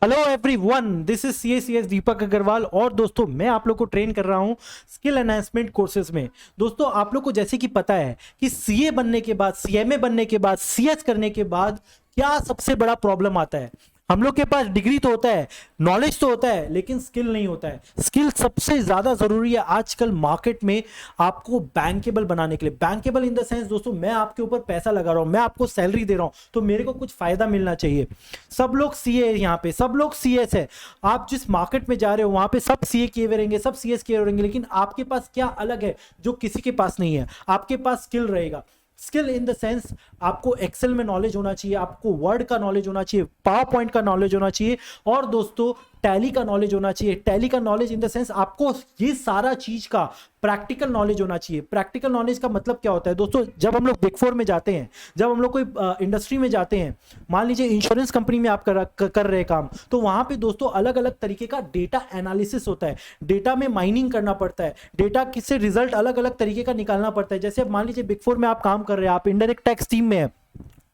Hello everyone, this is CA CS Deepak Agarwal. और दोस्तों, मैं आप लोग को ट्रेन कर रहा हूं स्किल एनहांसमेंट कोर्सेज में। दोस्तों, आप लोग को जैसे कि पता है कि सीए बनने के बाद, सीएमए बनने के बाद, सीएच करने के बाद क्या सबसे बड़ा प्रॉब्लम आता है। हम लोग के पास डिग्री तो होता है, नॉलेज तो होता है, लेकिन स्किल नहीं होता है। स्किल सबसे ज्यादा जरूरी है आजकल मार्केट में आपको बैंकेबल बनाने के लिए। बैंकेबल इन द सेंस, दोस्तों, मैं आपके ऊपर पैसा लगा रहा हूं, मैं आपको सैलरी दे रहा हूं, तो मेरे को कुछ फायदा मिलना चाहिए। सब लोग सीए, यहाँ पे सब लोग सीएस है। आप जिस मार्केट में जा रहे हो वहां पे सब सीए किए हुए रहेंगे, सब सीएस किए हुए रहेंगे, लेकिन आपके पास क्या अलग है जो किसी के पास नहीं है? आपके पास स्किल रहेगा। स्किल इन द सेंस, आपको एक्सेल में नॉलेज होना चाहिए, आपको वर्ड का नॉलेज होना चाहिए, पावर पॉइंट का नॉलेज होना चाहिए, और दोस्तों टैली का नॉलेज होना चाहिए। टैली का नॉलेज इन द सेंस, आपको ये सारा चीज का प्रैक्टिकल नॉलेज होना चाहिए। प्रैक्टिकल नॉलेज का मतलब क्या होता है दोस्तों? जब हम लोग बिग फोर में जाते हैं, जब हम लोग कोई इंडस्ट्री में जाते हैं, मान लीजिए इंश्योरेंस कंपनी में आप कर रहे हैं काम, तो वहां पे दोस्तों अलग अलग तरीके का डेटा एनालिसिस होता है। डेटा में माइनिंग करना पड़ता है, डेटा किससे रिजल्ट अलग अलग तरीके का निकालना पड़ता है। जैसे मान लीजिए बिग फोर में आप काम कर रहे हैं, आप इनडायरेक्ट टैक्स टीम में है,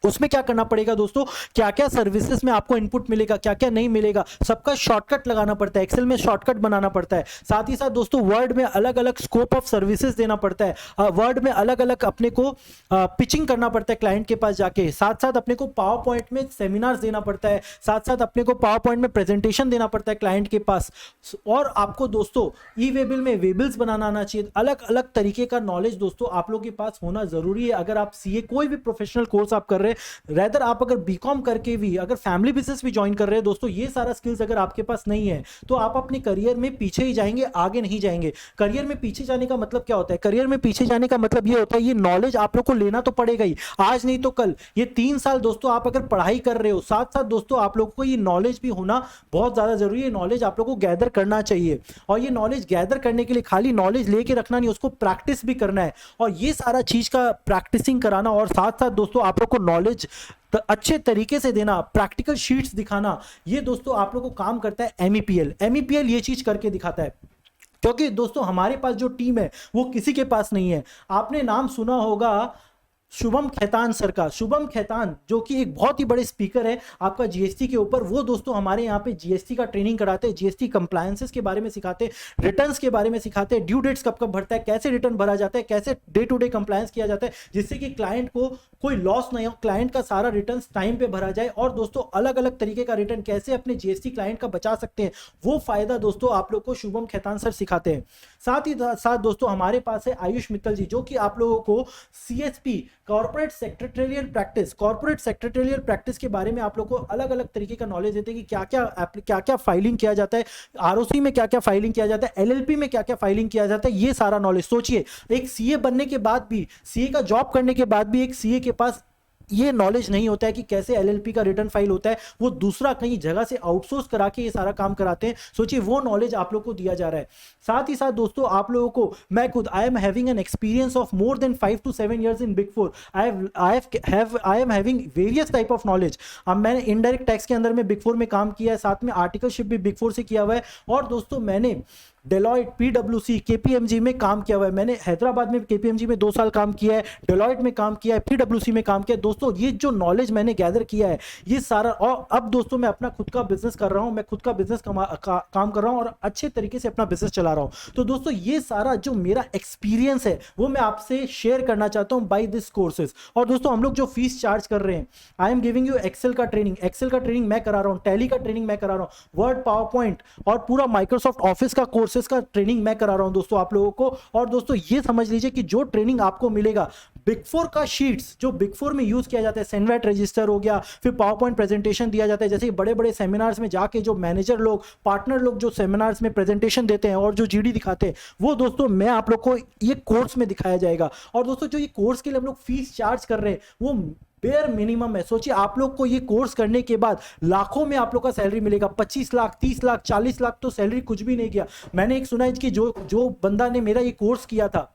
उसमें क्या करना पड़ेगा दोस्तों? क्या क्या सर्विसेज में आपको इनपुट मिलेगा, क्या क्या नहीं मिलेगा, सबका शॉर्टकट लगाना पड़ता है। एक्सेल में शॉर्टकट बनाना पड़ता है। साथ ही साथ दोस्तों वर्ड में अलग अलग स्कोप ऑफ सर्विसेज देना पड़ता है। वर्ड में अलग अलग अपने को पिचिंग करना पड़ता है क्लाइंट के पास जाके। साथ साथ अपने को पावर पॉइंट में सेमिनार्स देना पड़ता है, साथ साथ अपने को पावर पॉइंट में प्रेजेंटेशन देना पड़ता है क्लाइंट के पास। और आपको दोस्तों ई वेबिल में वेबिल्स बनाना आना चाहिए। अलग अलग तरीके का नॉलेज दोस्तों आप लोगों के पास होना जरूरी है। अगर आप सीए कोई भी प्रोफेशनल कोर्स आप कर रहे हैं, रेदर आप अगर बीकॉम करके भी अगर फैमिली बिजनेस भी ज्वाइन कर रहे हैं दोस्तों, ये सारा स्किल्स अगर आपके पास नहीं है तो आप अपने करियर में पीछे ही जाएंगे, आगे नहीं जाएंगे। करियर में पीछे जाने का मतलब क्या होता है? करियर में पीछे जाने का मतलब ये होता है, ये नॉलेज आप लोग को लेना तो पड़ेगा ही, आज नहीं तो कल। ये 3 साल दोस्तों आप अगर पढ़ाई कर रहे हो, साथ साथ दोस्तों आप लोगों को ये नॉलेज भी होना बहुत ज्यादा जरूरी है। नॉलेज आप लोग को गैदर करना चाहिए, और ये नॉलेज गैदर करने के लिए खाली नॉलेज लेके रखना नहीं, उसको प्रैक्टिस भी करना है। और ये सारा चीज का प्रैक्टिसिंग कराना, और साथ साथ दोस्तों आप लोग को नॉलेज अच्छे तरीके से देना, प्रैक्टिकल शीट्स दिखाना, ये दोस्तों आप लोग को काम करता है एमईपीएल। एमईपीएल ये चीज करके दिखाता है, क्योंकि दोस्तों हमारे पास जो टीम है वो किसी के पास नहीं है। आपने नाम सुना होगा शुभम खेतान सर का। शुभम खेतान जो कि एक बहुत ही बड़े स्पीकर है आपका जीएसटी के ऊपर, वो दोस्तों हमारे यहाँ पे जीएसटी का ट्रेनिंग कराते हैं, जीएसटी कंप्लायंसेस के बारे में सिखाते हैं, रिटर्न्स के बारे में सिखाते हैं, ड्यू डेट्स कब कब भरता है, कैसे रिटर्न भरा जाता है, कैसे डे टू डे कंप्लायंस किया जाता है, जिससे कि क्लाइंट को कोई लॉस नहीं हो, क्लाइंट का सारा रिटर्न टाइम पे भरा जाए। और दोस्तों अलग अलग तरीके का रिटर्न कैसे अपने जीएसटी क्लाइंट का बचा सकते हैं, वो फायदा दोस्तों आप लोग को शुभम खेतान सर सिखाते हैं। साथ ही साथ दोस्तों हमारे पास है आयुष मित्तल जी, जो कि आप लोगों को सीएसपी कॉर्पोरेट सेक्रेटरियल प्रैक्टिस के बारे में आप लोग को अलग अलग तरीके का नॉलेज देते हैं कि क्या क्या फाइलिंग किया जाता है, आरओसी में क्या क्या फाइलिंग किया जाता है, एलएलपी में क्या क्या फाइलिंग किया जाता है। ये सारा नॉलेज सोचिए, एक सीए बनने के बाद भी, सीए का जॉब करने के बाद भी एक सीए के पास ये नॉलेज नहीं होता है कि कैसे एलएलपी का रिटर्न फाइल होता है। वो दूसरा कहीं जगह से आउटसोर्स करा के ये सारा काम कराते हैं। सोचिए, वो नॉलेज आप लोग को दिया जा रहा है। साथ ही साथ दोस्तों आप लोगों को, मैं खुद I am having an experience of more than 5 to 7 years in big four. I am having various type of knowledge. अब मैंने इनडायरेक्ट टैक्स के अंदर में बिग फोर में काम किया है, साथ में आर्टिकलशिप भी बिग फोर से किया हुआ है, और दोस्तों मैंने डेलॉयट, पीडब्ल्यूसी, केपीएमजी में काम किया हुआ है। मैंने हैदराबाद में केपीएमजी में 2 साल काम किया है, डेलॉयट में काम किया है, पीडब्ल्यूसी में काम किया है। दोस्तों ये जो नॉलेज मैंने गैदर किया है ये सारा, और अब दोस्तों मैं अपना खुद का बिजनेस कर रहा हूं, मैं खुद का बिजनेस काम कर रहा हूं, और अच्छे तरीके से अपना बिजनेस चला रहा हूं। तो दोस्तों ये सारा जो मेरा एक्सपीरियंस है वो मैं आपसे शेयर करना चाहता हूं बाय दिस कोर्सेज। और दोस्तों हम लोग जो फीस चार्ज कर रहे हैं, I am giving you Excel का ट्रेनिंग, एक्सेल का ट्रेनिंग मैं करा रहा हूं, टैली का ट्रेनिंग मैं करा रहा हूं, वर्ड, पावर पॉइंट और पूरा माइक्रोसॉफ्ट ऑफिस का कोर्सेज का ट्रेनिंग मैं करा रहा हूं दोस्तों आप लोगों को। और दोस्तों ये समझ लीजिए कि जो ट्रेनिंग आपको मिलेगा, बिग फोर का शीट्स जो बिग फोर में यूज किया जाता है, सेनवेट रजिस्टर हो गया, फिर पावर पॉइंट प्रेजेंटेशन दिया जाता है, जैसे बड़े बड़े सेमिनार्स में जाके जो मैनेजर लोग, पार्टनर लोग जो सेमिनार्स में प्रेजेंटेशन देते हैं और जो जीडी दिखाते हैं, वो दोस्तों मैं आप लोग को ये कोर्स में दिखाया जाएगा। और दोस्तों जो ये कोर्स के लिए हम लोग फीस चार्ज कर रहे हैं वो बेयर मिनिमम है। सोचिए आप लोग को ये कोर्स करने के बाद लाखों में आप लोग का सैलरी मिलेगा, 25 लाख, 30 लाख, 40 लाख तो सैलरी कुछ भी नहीं किया। मैंने एक सुना है कि जो बंदा ने मेरा ये कोर्स किया था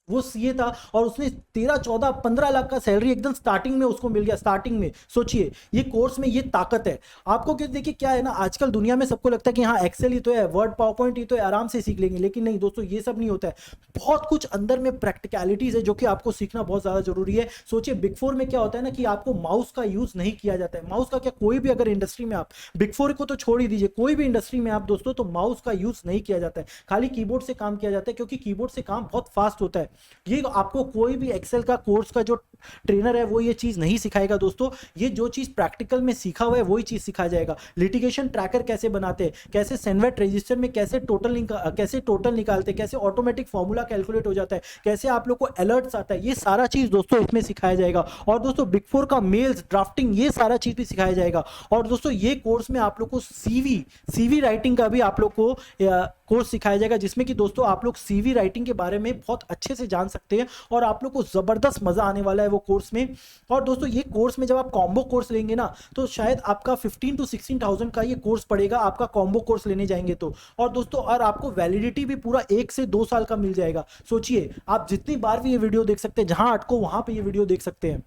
वो सीए था और उसने 13 14 15 लाख का सैलरी एकदम स्टार्टिंग में उसको मिल गया। स्टार्टिंग में सोचिए, ये कोर्स में ये ताकत है आपको। क्योंकि देखिए क्या है ना, आजकल दुनिया में सबको लगता है कि हाँ एक्सेल ही तो है, वर्ड पावर पॉइंट ही तो है, आराम से सीख लेंगे। लेकिन नहीं दोस्तों, ये सब नहीं होता है। बहुत कुछ अंदर में प्रैक्टिकलिटीज है जो कि आपको सीखना बहुत ज्यादा जरूरी है। सोचिए बिग फोर में क्या होता है ना कि आपको माउस का यूज नहीं किया जाता है। माउस का क्या, कोई भी अगर इंडस्ट्री में आप, बिग फोर को तो छोड़ ही दीजिए, कोई भी इंडस्ट्री में आप दोस्तों, तो माउस का यूज नहीं किया जाता है। खाली कीबोर्ड से काम किया जाता है, क्योंकि कीबोर्ड से काम बहुत फास्ट होता है। ये आपको कोई भी एक्सेल का कोर्स का जो ट्रेनर है वो ये चीज नहीं सिखाएगा दोस्तों। ये जो चीज प्रैक्टिकल में सीखा हुआ है वही चीज सिखाया जाएगा। लिटिगेशन ट्रैकर कैसे बनाते हैं, कैसे सेनवेट रजिस्टर में कैसे टोटल निकालते हैं, कैसे ऑटोमेटिक फॉर्मूला कैलकुलेट हो जाता है, कैसे आप लोग को अलर्ट्स आता है, ये सारा चीज दोस्तों इसमें सिखाया जाएगा। और दोस्तों बिग फोर का मेल्स ड्राफ्टिंग, ये सारा चीज भी सिखाया जाएगा। और दोस्तों ये कोर्स में आप लोग को सीवी राइटिंग का भी आप लोग को कोर्स सिखाया जाएगा, जिसमें कि दोस्तों आप लोग सीवी राइटिंग के बारे में बहुत अच्छे से जान सकते हैं और आप लोग को जबरदस्त मजा आने वाला है वो कोर्स में। और दोस्तों ये कोर्स में जब आप कॉम्बो कोर्स लेंगे ना, तो शायद आपका 15 to 16,000 का ये कोर्स पड़ेगा, आपका कॉम्बो कोर्स लेने जाएंगे तो। और दोस्तों और आपको वैलिडिटी भी पूरा 1 से 2 साल का मिल जाएगा। सोचिए आप जितनी बार भी ये वीडियो देख सकते हैं, जहां अटको वहां पे ये वीडियो देख सकते हैं।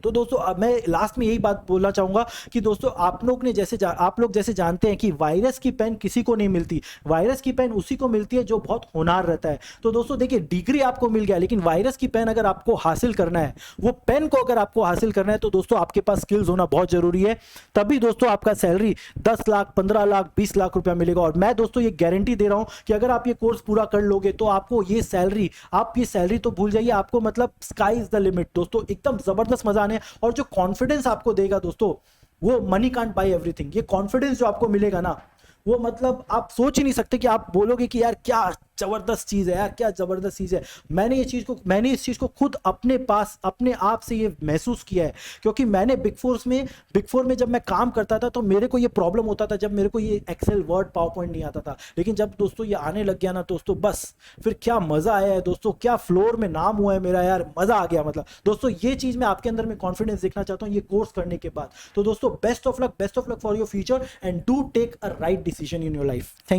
तो दोस्तों अब मैं लास्ट में यही बात बोलना चाहूंगा कि दोस्तों आप लोग जैसे जानते हैं कि वायरस की पेन किसी को नहीं मिलती। वायरस की पेन उसी को मिलती है जो बहुत होनहार रहता है। तो दोस्तों देखिए, डिग्री आपको मिल गया, लेकिन वायरस की पेन अगर आपको हासिल करना है, वो पेन को अगर आपको हासिल करना है, तो दोस्तों आपके पास स्किल्स होना बहुत जरूरी है। तभी दोस्तों आपका सैलरी 10 लाख 15 लाख 20 लाख रुपया मिलेगा। और मैं दोस्तों ये गारंटी दे रहा हूं कि अगर आप ये कोर्स पूरा कर लोगे तो आपको ये सैलरी तो भूल जाइए, आपको मतलब स्काई इज द लिमिट दोस्तों। एकदम जबरदस्त मजा आने। और जो कॉन्फिडेंस आपको देगा दोस्तों, वो मनी कांट बाय एवरीथिंग। ये कॉन्फिडेंस जो आपको मिलेगा ना, वो मतलब आप सोच ही नहीं सकते कि आप बोलोगे कि यार क्या जबरदस्त चीज है, यार क्या जबरदस्त चीज है। मैंने इस चीज को खुद अपने आप से ये महसूस किया है। क्योंकि मैंने बिग फोर में जब मैं काम करता था, तो मेरे को ये प्रॉब्लम होता था, जब मेरे को ये एक्सेल वर्ड पावर पॉइंट नहीं आता था। लेकिन जब दोस्तों ये आने लग गया ना दोस्तों, बस फिर क्या मजा आया है दोस्तों, क्या फ्लोर में नाम हुआ है मेरा, यार मजा आ गया। मतलब दोस्तों ये चीज मैं आपके अंदर में कॉन्फिडेंस देखना चाहता हूँ ये कोर्स करने के बाद। तो दोस्तों best of luck for your future and do take a right decision in your life. Thank